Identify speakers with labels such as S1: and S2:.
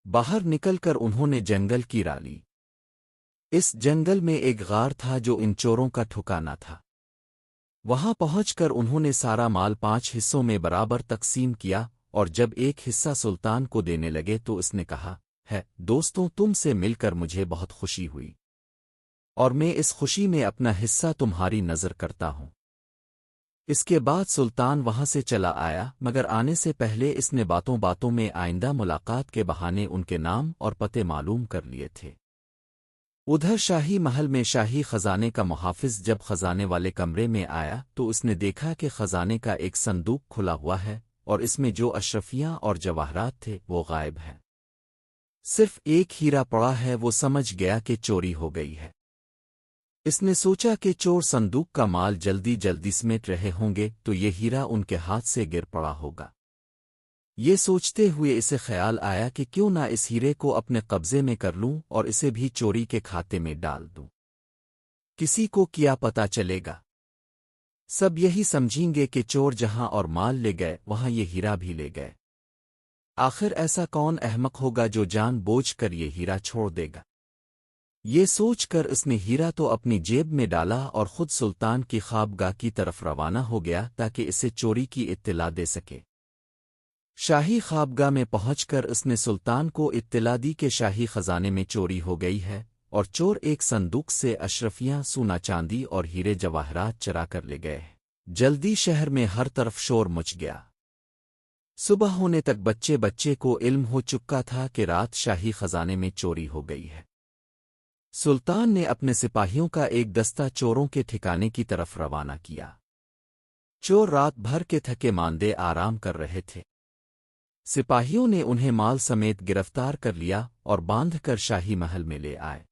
S1: باہر نکل کر انہوں نے جنگل کی راہ لی۔ اس جنگل میں ایک غار تھا جو ان چوروں کا ٹھکانہ تھا۔ وہاں پہنچ کر انہوں نے سارا مال 5 حصوں میں برابر تقسیم کیا، اور جب ایک حصہ سلطان کو دینے لگے تو اس نے کہا، ہے دوستوں، تم سے مل کر مجھے بہت خوشی ہوئی، اور میں اس خوشی میں اپنا حصہ تمہاری نظر کرتا ہوں۔ اس کے بعد سلطان وہاں سے چلا آیا، مگر آنے سے پہلے اس نے باتوں باتوں میں آئندہ ملاقات کے بہانے ان کے نام اور پتے معلوم کر لیے تھے۔ ادھر شاہی محل میں شاہی خزانے کا محافظ جب خزانے والے کمرے میں آیا تو اس نے دیکھا کہ خزانے کا ایک صندوق کھلا ہوا ہے، اور اس میں جو اشرفیاں اور جواہرات تھے وہ غائب ہیں۔ صرف ایک ہیرا پڑا ہے۔ وہ سمجھ گیا کہ چوری ہو گئی ہے۔ اس نے سوچا کہ چور صندوق کا مال جلدی جلدی سمیٹ رہے ہوں گے تو یہ ہیرا ان کے ہاتھ سے گر پڑا ہوگا۔ یہ سوچتے ہوئے اسے خیال آیا کہ کیوں نہ اس ہیرے کو اپنے قبضے میں کر لوں اور اسے بھی چوری کے کھاتے میں ڈال دوں۔ کسی کو کیا پتا چلے گا؟ سب یہی سمجھیں گے کہ چور جہاں اور مال لے گئے وہاں یہ ہیرا بھی لے گئے۔ آخر ایسا کون احمق ہوگا جو جان بوجھ کر یہ ہیرا چھوڑ دے گا؟ یہ سوچ کر اس نے ہیرا تو اپنی جیب میں ڈالا اور خود سلطان کی خوابگاہ کی طرف روانہ ہو گیا تاکہ اسے چوری کی اطلاع دے سکے۔ شاہی خوابگاہ میں پہنچ کر اس نے سلطان کو اطلاع دی کہ شاہی خزانے میں چوری ہو گئی ہے، اور چور ایک صندوق سے اشرفیاں، سونا چاندی اور ہیرے جواہرات چرا کر لے گئے۔ جلدی شہر میں ہر طرف شور مچ گیا۔ صبح ہونے تک بچے بچے کو علم ہو چکا تھا کہ رات شاہی خزانے میں چوری ہو گئی ہے۔ سلطان نے اپنے سپاہیوں کا ایک دستہ چوروں کے ٹھکانے کی طرف روانہ کیا۔ چور رات بھر کے تھکے ماندے آرام کر رہے تھے۔ سپاہیوں نے انہیں مال سمیت گرفتار کر لیا اور باندھ کر شاہی محل میں لے آئے۔